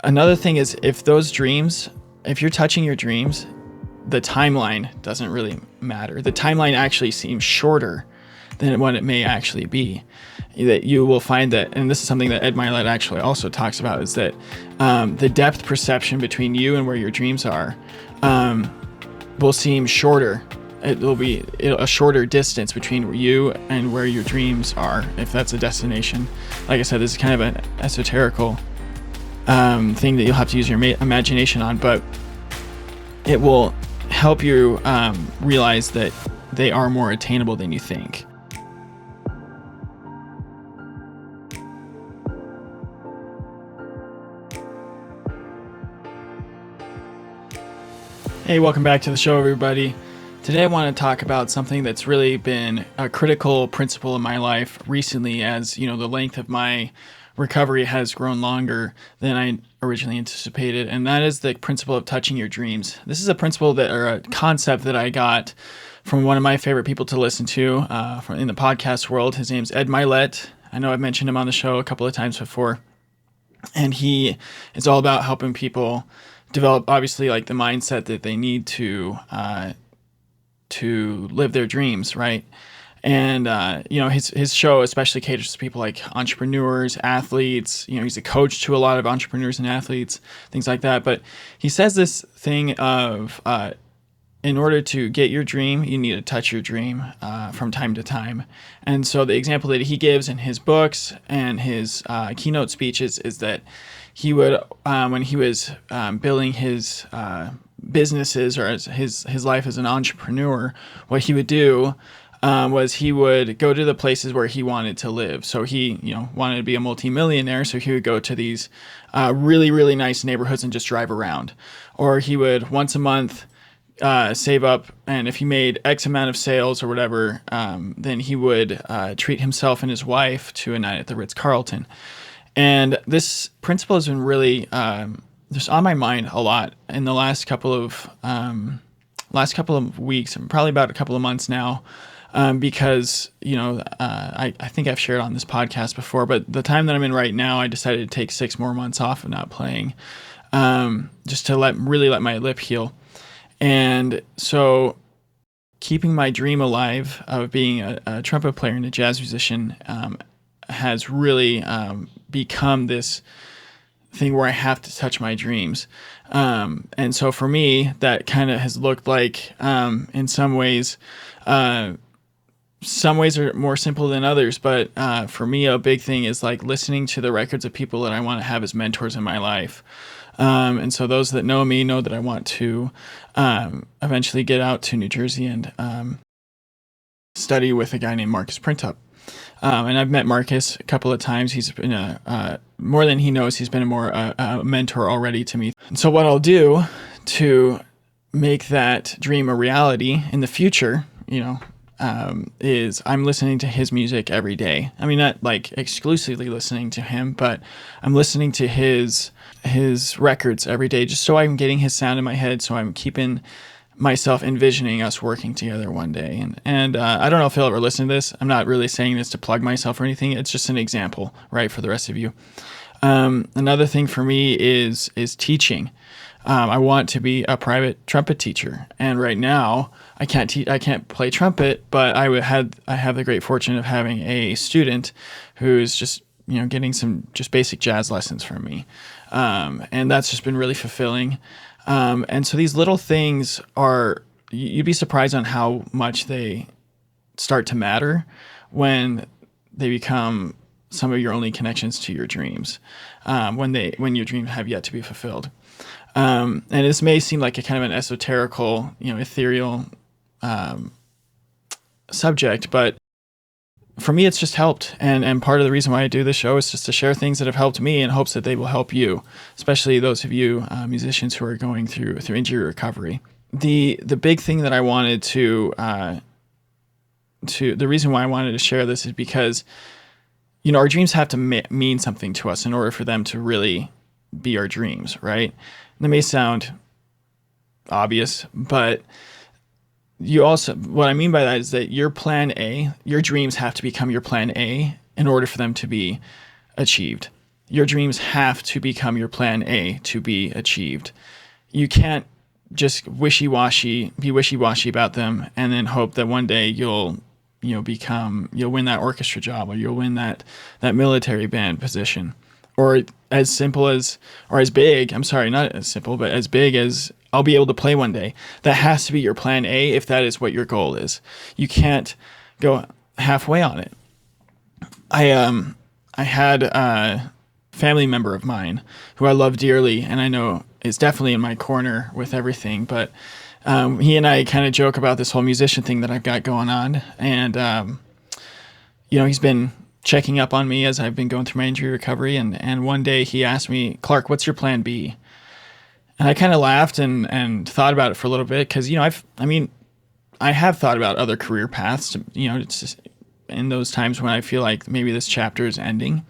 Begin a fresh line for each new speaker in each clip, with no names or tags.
Another thing is if you're touching your dreams, the timeline doesn't really matter. The timeline actually seems shorter than what it may actually be. That you will find that, and this is something that Ed Mylett actually also talks about, is that the depth perception between you and where your dreams are will seem shorter. It will be a shorter distance between you and where your dreams are, if that's a destination. Like I said, this is kind of an esoterical thing that you'll have to use your imagination on, but it will help you realize that they are more attainable than you think. Hey, welcome back to the show, everybody. Today I want to talk about something that's really been a critical principle in my life recently, as the length of my recovery has grown longer than I originally anticipated, and that is the principle of touching your dreams. This is a principle or a concept that I got from one of my favorite people to listen to in the podcast world. His name's Ed Mylett. I know I've mentioned him on the show a couple of times before, and he is all about helping people develop, obviously, like the mindset that they need to live their dreams, right? And his show especially caters to people like entrepreneurs, athletes. He's a coach to a lot of entrepreneurs and athletes, things like that. But he says this thing of in order to get your dream, you need to touch your dream from time to time. And so the example that he gives in his books and his keynote speeches is that he would, when he was building his businesses or his life as an entrepreneur, what he would do was he would go to the places where he wanted to live. So he, wanted to be a multi-millionaire, so he would go to these really, really nice neighborhoods and just drive around. Or he would once a month save up, and if he made X amount of sales or whatever, then he would treat himself and his wife to a night at the Ritz-Carlton. And this principle has been really just on my mind a lot in the last couple of weeks, and probably about a couple of months now, because I think I've shared on this podcast before, but the time that I'm in right now, I decided to take 6 more months off of not playing, just to let my lip heal. And so keeping my dream alive of being a trumpet player and a jazz musician has really become this thing where I have to touch my dreams. And so for me, that kind of has looked like, in some ways are more simple than others, but for me, a big thing is like listening to the records of people that I want to have as mentors in my life. And so those that know me know that I want to eventually get out to New Jersey and study with a guy named Marcus Printup. And I've met Marcus a couple of times. He's been more than he knows, he's been a mentor already to me. And so what I'll do to make that dream a reality in the future, is I'm listening to his music every day. I mean, not like exclusively listening to him, but I'm listening to his records every day, just so I'm getting his sound in my head, so I'm keeping myself envisioning us working together one day. And I don't know if he'll ever listen to this. I'm not really saying this to plug myself or anything. It's just an example, right, for the rest of you. Another thing for me is teaching. I want to be a private trumpet teacher, and right now I can't play trumpet, but I have the great fortune of having a student who's just getting some just basic jazz lessons from me, and that's just been really fulfilling. And so these little things you'd be surprised on how much they start to matter when they become some of your only connections to your dreams, when your dreams have yet to be fulfilled. And this may seem like a kind of an esoterical, ethereal subject, but for me, it's just helped. And part of the reason why I do this show is just to share things that have helped me in hopes that they will help you, especially those of you musicians who are going through injury recovery. The big thing that I wanted the reason why I wanted to share this is because, our dreams have to mean something to us in order for them to really be our dreams, right? That may sound obvious, but what I mean by that is that your dreams have to become your plan A in order for them to be achieved. your dreams have to become your plan A to be achieved. You can't just be wishy-washy about them and then hope that one day you'll win that orchestra job, or you'll win that military band position, or as simple as, or as big, I'm sorry, not as simple, but as big as I'll be able to play one day. That has to be your plan A if that is what your goal is. You can't go halfway on it. I had a family member of mine who I love dearly, and I know is definitely in my corner with everything, but he and I kind of joke about this whole musician thing that I've got going on. And, he's been checking up on me as I've been going through my injury recovery. And one day he asked me, "Clark, what's your plan B?" And I kind of laughed and thought about it for a little bit. Cause I have thought about other career paths it's just in those times when I feel like maybe this chapter is ending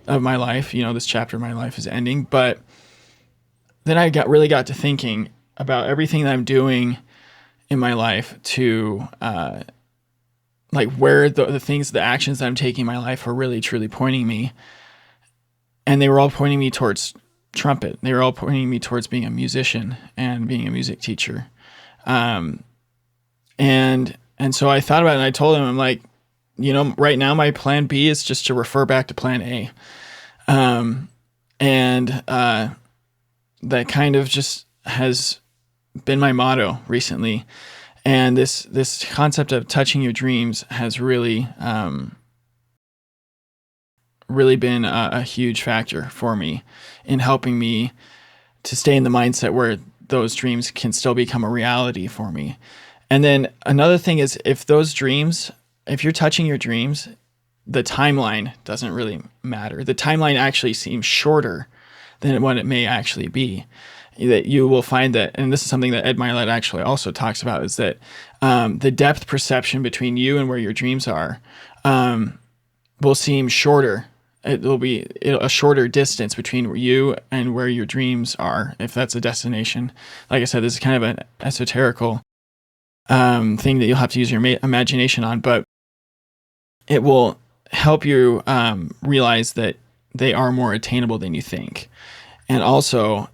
of my life, this chapter of my life is ending. But then I really got to thinking about everything that I'm doing in my life to, where the things, the actions that I'm taking in my life are really truly pointing me. And they were all pointing me towards trumpet. They were all pointing me towards being a musician and being a music teacher. And so I thought about it, and I told him, I'm like, right now my plan B is just to refer back to plan A. That kind of just has been my motto recently. And this concept of touching your dreams has really been a huge factor for me in helping me to stay in the mindset where those dreams can still become a reality for me. And then another thing is, if you're touching your dreams, the timeline doesn't really matter. The timeline actually seems shorter than what it may actually be. That you will find that, and this is something that Ed Mylett actually also talks about, is that the depth perception between you and where your dreams are will seem shorter. It will be a shorter distance between you and where your dreams are, if that's a destination. Like I said, this is kind of an esoterical thing that you'll have to use your imagination on, but it will help you realize that they are more attainable than you think. And also,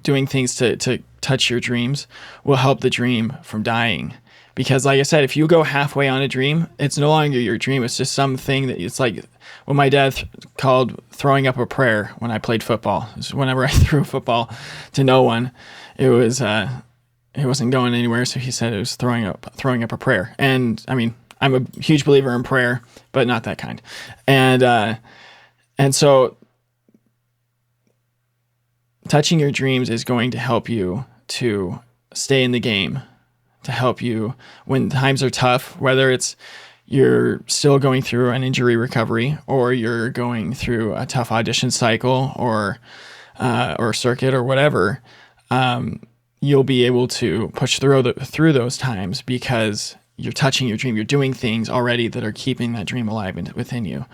doing things to touch your dreams will help the dream from dying. Because like I said, if you go halfway on a dream, it's no longer your dream. It's just something that it's like what my dad called throwing up a prayer when I played football. Whenever I threw a football to no one, it wasn't going anywhere. So he said it was throwing up a prayer. And I'm a huge believer in prayer, but not that kind. And so touching your dreams is going to help you to stay in the game, to help you when times are tough, whether it's you're still going through an injury recovery, or you're going through a tough audition cycle or circuit or whatever. You'll be able to push through those times because you're touching your dream. You're doing things already that are keeping that dream alive within you.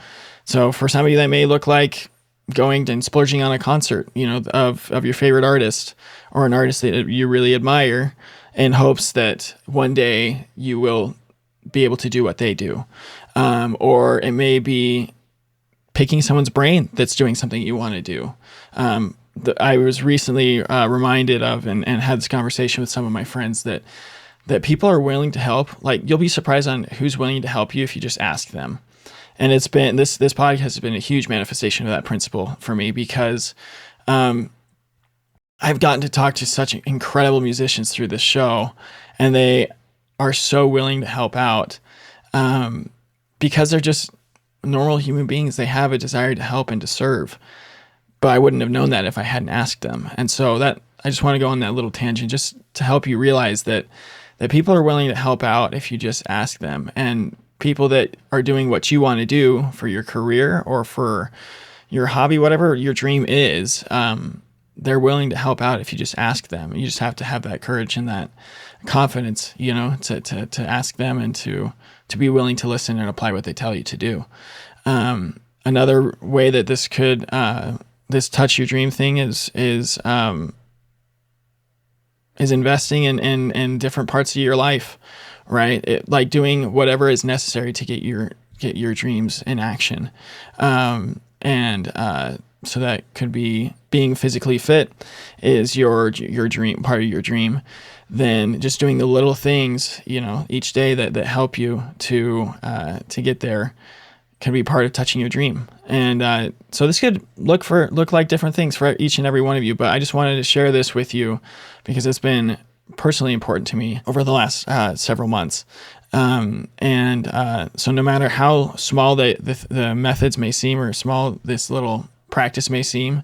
So for somebody, that may look like going and splurging on a concert, of your favorite artist, or an artist that you really admire, in hopes that one day you will be able to do what they do. Or it may be picking someone's brain that's doing something you want to do. I was recently reminded of and had this conversation with some of my friends that people are willing to help. Like, you'll be surprised on who's willing to help you if you just ask them. And it's been this podcast has been a huge manifestation of that principle for me, because I've gotten to talk to such incredible musicians through this show, and they are so willing to help out because they're just normal human beings. They have a desire to help and to serve, but I wouldn't have known that if I hadn't asked them. And so that I just want to go on that little tangent just to help you realize that people are willing to help out if you just ask them. And people that are doing what you want to do for your career or for your hobby, whatever your dream is, they're willing to help out if you just ask them. You just have to have that courage and that confidence, to ask them and to be willing to listen and apply what they tell you to do. Another way that this could, this touch your dream thing is investing in different parts of your life, right? Like doing whatever is necessary to get your dreams in action. And so that could be being physically fit is your dream, part of your dream. Then just doing the little things, each day that help you to get there can be part of touching your dream. And so this could look like different things for each and every one of you, but I just wanted to share this with you because it's been personally important to me over the last several months. So no matter how small the methods may seem or small this little practice may seem,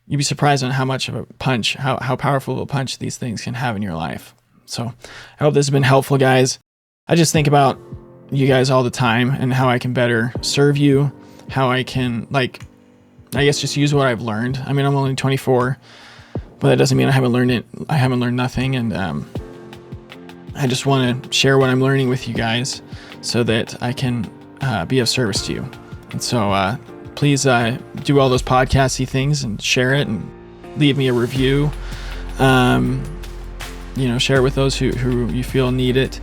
you'd be surprised on how much of a punch, how powerful of a punch these things can have in your life. So I hope this has been helpful, guys. I just think about you guys all the time and how I can better serve you, how I can, just use what I've learned. I mean, I'm only 24, but that doesn't mean I haven't learned it. I haven't learned nothing. And I just want to share what I'm learning with you guys so that I can be of service to you. And so please do all those podcasty things and share it and leave me a review. Share it with those who you feel need it.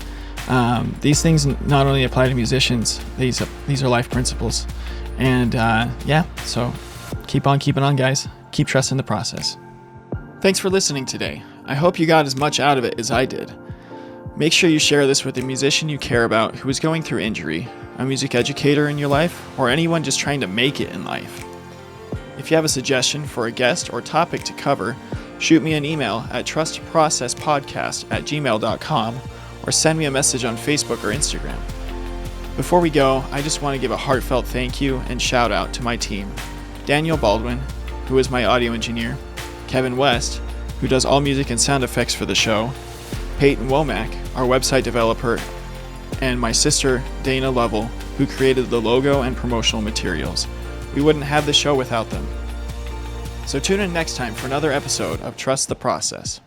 These things not only apply to musicians, these are life principles. And so keep on keeping on, guys. Keep trusting the process. Thanks for listening today. I hope you got as much out of it as I did. Make sure you share this with a musician you care about who is going through injury, a music educator in your life, or anyone just trying to make it in life. If you have a suggestion for a guest or topic to cover, shoot me an email at trustprocesspodcast@gmail.com or send me a message on Facebook or Instagram. Before we go, I just want to give a heartfelt thank you and shout out to my team. Daniel Baldwin, who is my audio engineer, Kevin West, who does all music and sound effects for the show, Peyton Womack, our website developer, and my sister, Dana Lovell, who created the logo and promotional materials. We wouldn't have the show without them. So tune in next time for another episode of Trust the Process.